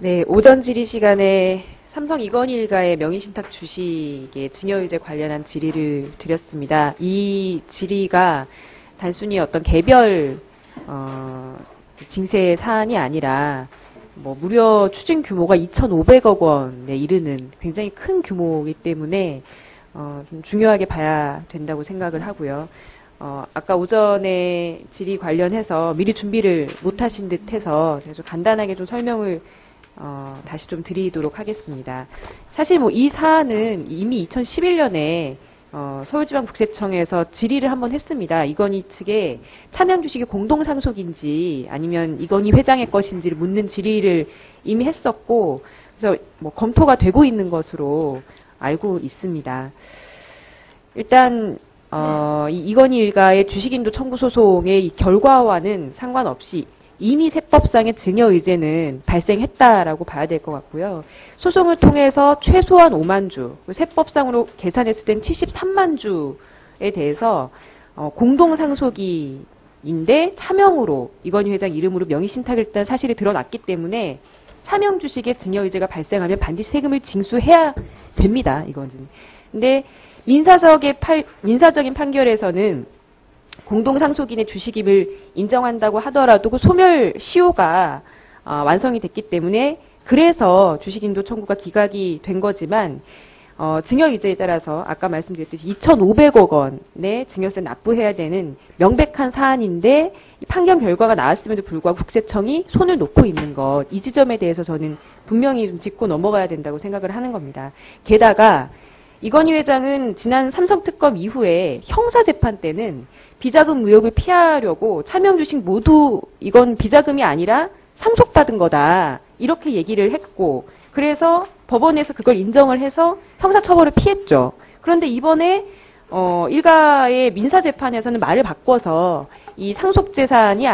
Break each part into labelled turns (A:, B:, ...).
A: 네, 오전 질의 시간에 삼성 이건희 일가의 명의신탁 주식의 증여유죄 관련한 질의를 드렸습니다. 이 질의가 단순히 어떤 개별 징세 사안이 아니라 무려 추징 규모가 2,500억 원에 이르는 굉장히 큰 규모이기 때문에 좀 중요하게 봐야 된다고 생각을 하고요. 아까 오전에 질의 관련해서 미리 준비를 못하신 듯해서 제가 좀 간단하게 좀 설명을 다시 좀 드리도록 하겠습니다. 사실 이 사안은 이미 2011년에 서울지방국세청에서 질의를 한번 했습니다. 이건희 측에 차명주식이 공동상속인지 아니면 이건희 회장의 것인지를 묻는 질의를 이미 했었고, 그래서 검토가 되고 있는 것으로 알고 있습니다. 일단 이건희 일가의 주식인도 청구 소송의 이 결과와는 상관없이 이미 세법상의 증여의제는 발생했다라고 봐야 될 것 같고요. 소송을 통해서 최소한 5만 주, 세법상으로 계산했을 땐 73만 주에 대해서 공동상속인인데 차명으로 이건희 회장 이름으로 명의신탁을 했다는 사실이 드러났기 때문에 차명 주식의 증여의제가 발생하면 반드시 세금을 징수해야 됩니다. 이거는. 근데 민사적인 판결에서는 공동상속인의 주식임을 인정한다고 하더라도 그 소멸시효가 완성이 됐기 때문에 그래서 주식인도 청구가 기각이 된 거지만 증여유죄에 따라서 아까 말씀드렸듯이 2,500억 원의 증여세 납부해야 되는 명백한 사안인데 판결 결과가 나왔음에도 불구하고 국세청이 손을 놓고 있는 것, 이 지점에 대해서 저는 분명히 좀 짚고 넘어가야 된다고 생각을 하는 겁니다. 게다가 이건희 회장은 지난 삼성특검 이후에 형사재판 때는 비자금 의혹을 피하려고 차명주식 모두 이건 비자금이 아니라 상속받은 거다 이렇게 얘기를 했고, 그래서 법원에서 그걸 인정을 해서 형사처벌을 피했죠. 그런데 이번에 일가의 민사재판에서는 말을 바꿔서 이 상속재산이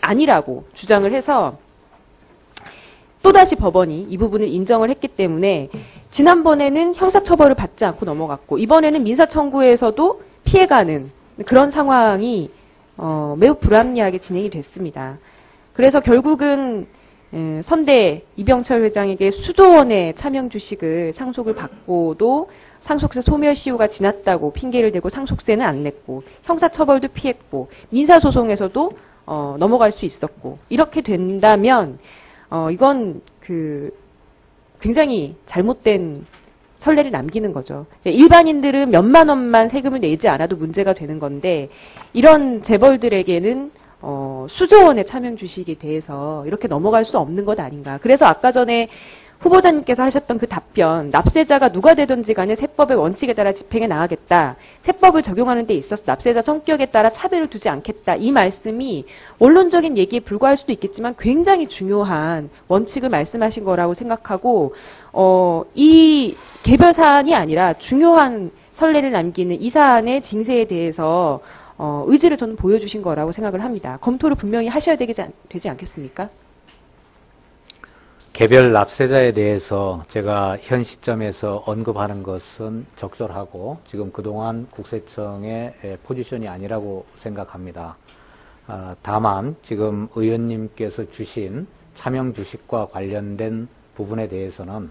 A: 아니라고 주장을 해서 또다시 법원이 이 부분을 인정을 했기 때문에 지난번에는 형사처벌을 받지 않고 넘어갔고 이번에는 민사청구에서도 피해가는 그런 상황이 매우 불합리하게 진행이 됐습니다. 그래서 결국은 선대 이병철 회장에게 수조 원의 차명 주식을 상속을 받고도 상속세 소멸시효가 지났다고 핑계를 대고 상속세는 안 냈고 형사처벌도 피했고 민사소송에서도 넘어갈 수 있었고, 이렇게 된다면 이건 굉장히 잘못된 선례를 남기는 거죠. 일반인들은 몇만 원만 세금을 내지 않아도 문제가 되는 건데 이런 재벌들에게는 수조 원의 차명 주식에 대해서 이렇게 넘어갈 수 없는 것 아닌가. 그래서 아까 전에 후보자님께서 하셨던 그 답변, 납세자가 누가 되든지 간에 세법의 원칙에 따라 집행해 나가겠다. 세법을 적용하는 데 있어서 납세자 성격에 따라 차별을 두지 않겠다. 이 말씀이 원론적인 얘기에 불과할 수도 있겠지만 굉장히 중요한 원칙을 말씀하신 거라고 생각하고, 이 개별 사안이 아니라 중요한 선례를 남기는 이 사안의 징세에 대해서 의지를 저는 보여주신 거라고 생각을 합니다. 검토를 분명히 하셔야 되지 않겠습니까?
B: 개별 납세자에 대해서 제가 현 시점에서 언급하는 것은 적절하고 지금 그동안 국세청의 포지션이 아니라고 생각합니다. 다만 지금 의원님께서 주신 차명 주식과 관련된 부분에 대해서는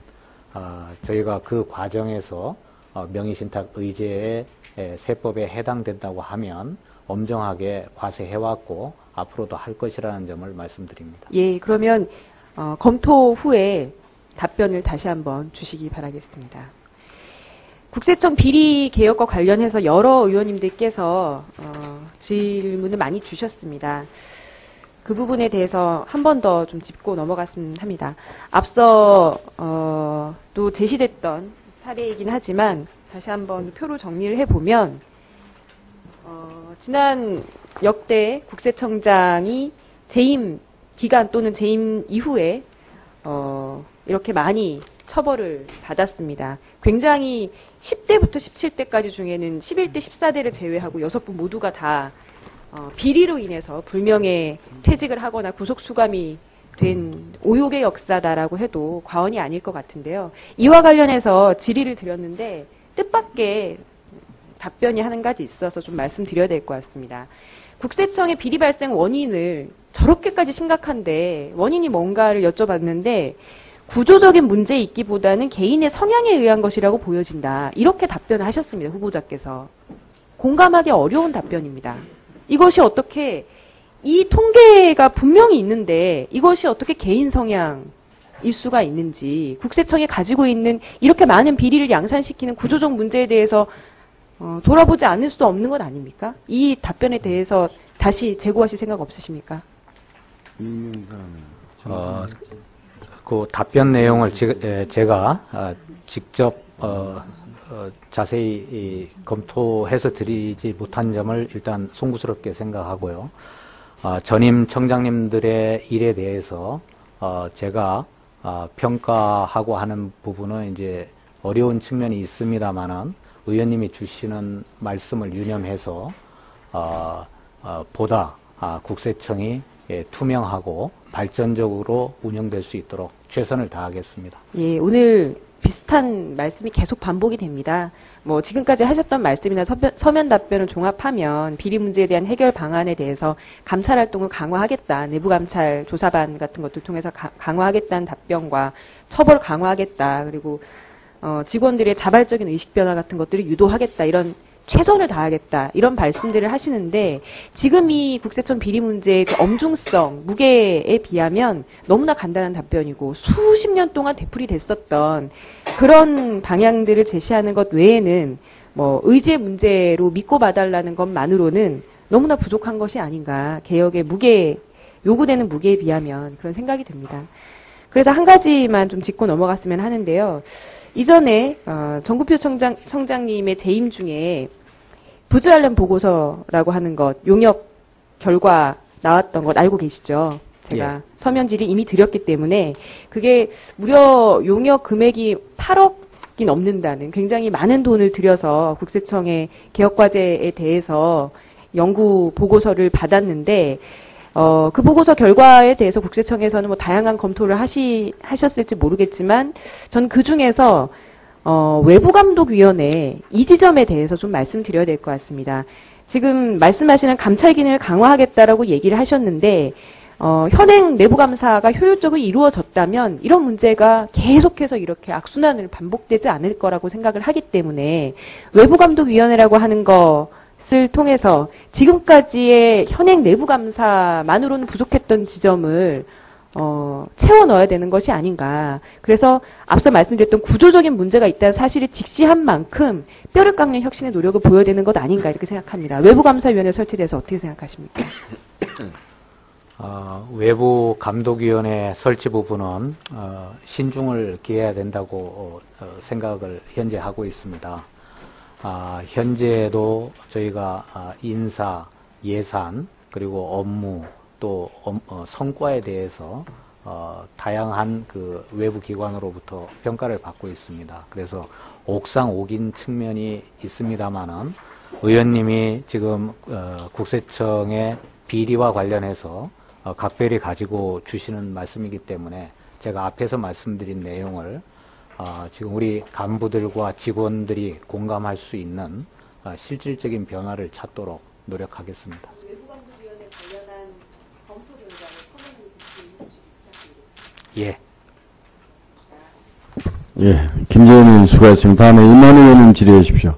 B: 저희가 그 과정에서 명의신탁 의제에 세법에 해당된다고 하면 엄정하게 과세해왔고 앞으로도 할 것이라는 점을 말씀드립니다.
A: 예, 그러면 검토 후에 답변을 다시 한번 주시기 바라겠습니다. 국세청 비리 개혁과 관련해서 여러 의원님들께서 질문을 많이 주셨습니다. 그 부분에 대해서 한 번 더 좀 짚고 넘어갔으면 합니다. 앞서 또 제시됐던 사례이긴 하지만 다시 한번 표로 정리를 해보면 지난 역대 국세청장이 재임 기간 또는 재임 이후에 이렇게 많이 처벌을 받았습니다. 굉장히 10대부터 17대까지 중에는 11대, 14대를 제외하고 6분 모두가 다 비리로 인해서 불명예 퇴직을 하거나 구속 수감이 된 오욕의 역사다라고 해도 과언이 아닐 것 같은데요. 이와 관련해서 질의를 드렸는데 뜻밖의 답변이 한 가지 있어서 좀 말씀드려야 될 것 같습니다. 국세청의 비리 발생 원인을 저렇게까지 심각한데 원인이 뭔가를 여쭤봤는데 구조적인 문제 있기보다는 개인의 성향에 의한 것이라고 보여진다. 이렇게 답변을 하셨습니다. 후보자께서. 공감하기 어려운 답변입니다. 이것이 어떻게 이 통계가 분명히 있는데 이것이 어떻게 개인 성향일 수가 있는지 국세청이 가지고 있는 이렇게 많은 비리를 양산시키는 구조적 문제에 대해서 돌아보지 않을 수도 없는 것 아닙니까? 이 답변에 대해서 다시 재고하실 생각 없으십니까?
B: 그 답변 내용을 제가 직접 자세히 검토해서 드리지 못한 점을 일단 송구스럽게 생각하고요. 전임 청장님들의 일에 대해서 제가 평가하고 하는 부분은 이제 어려운 측면이 있습니다만은 의원님이 주시는 말씀을 유념해서 보다 국세청이 투명하고 발전적으로 운영될 수 있도록 최선을 다하겠습니다.
A: 예, 오늘 비슷한 말씀이 계속 반복이 됩니다. 뭐 지금까지 하셨던 말씀이나 서면 답변을 종합하면 비리 문제에 대한 해결 방안에 대해서 감찰 활동을 강화하겠다, 내부 감찰 조사반 같은 것들 통해서 강화하겠다는 답변과 처벌 강화하겠다, 그리고 직원들의 자발적인 의식 변화 같은 것들을 유도하겠다, 이런 최선을 다하겠다, 이런 말씀들을 하시는데 지금 이 국세청 비리 문제의 그 엄중성, 무게에 비하면 너무나 간단한 답변이고 수십 년 동안 되풀이 됐었던 그런 방향들을 제시하는 것 외에는 뭐 의지의 문제로 믿고 봐달라는 것만으로는 너무나 부족한 것이 아닌가, 개혁의 무게, 요구되는 무게에 비하면 그런 생각이 듭니다. 그래서 한 가지만 좀 짚고 넘어갔으면 하는데요. 이전에 정구표 청장님의 재임 중에 부주 관련 보고서라고 하는 것, 용역 결과 나왔던 것 알고 계시죠? 제가
B: 예.
A: 서면 질의 이미 드렸기 때문에 그게 무려 용역 금액이 8억이 넘는다는 굉장히 많은 돈을 들여서 국세청의 개혁 과제에 대해서 연구 보고서를 받았는데 그 보고서 결과에 대해서 국세청에서는 뭐 다양한 검토를 하셨을지 모르겠지만 전 그 중에서 외부감독위원회 이 지점에 대해서 좀 말씀드려야 될 것 같습니다. 지금 말씀하시는 감찰 기능을 강화하겠다라고 얘기를 하셨는데 현행 내부감사가 효율적으로 이루어졌다면 이런 문제가 계속해서 이렇게 악순환을 반복되지 않을 거라고 생각을 하기 때문에 외부감독위원회라고 하는 것을 통해서 지금까지의 현행 내부감사만으로는 부족했던 지점을 채워 넣어야 되는 것이 아닌가. 그래서 앞서 말씀드렸던 구조적인 문제가 있다는 사실을 직시한 만큼 뼈를 깎는 혁신의 노력을 보여야 되는 것 아닌가 이렇게 생각합니다. 외부감사위원회 설치돼서 어떻게 생각하십니까?
B: 외부감독위원회 설치 부분은 신중을 기해야 된다고 생각을 현재 하고 있습니다. 현재도 저희가 인사, 예산, 그리고 업무, 또 성과에 대해서 다양한 그 외부 기관으로부터 평가를 받고 있습니다. 그래서 옥상옥인 측면이 있습니다만은 의원님이 지금 국세청의 비리와 관련해서 각별히 가지고 주시는 말씀이기 때문에 제가 앞에서 말씀드린 내용을 지금 우리 간부들과 직원들이 공감할 수 있는 실질적인 변화를 찾도록 노력하겠습니다.
A: 외부감독위원회 관련한 검토위원장을 서면으로
B: 예.
C: 예, 김재원 의원 수고하셨습니다. 다음에 임만 의원님 질의해 주십시오.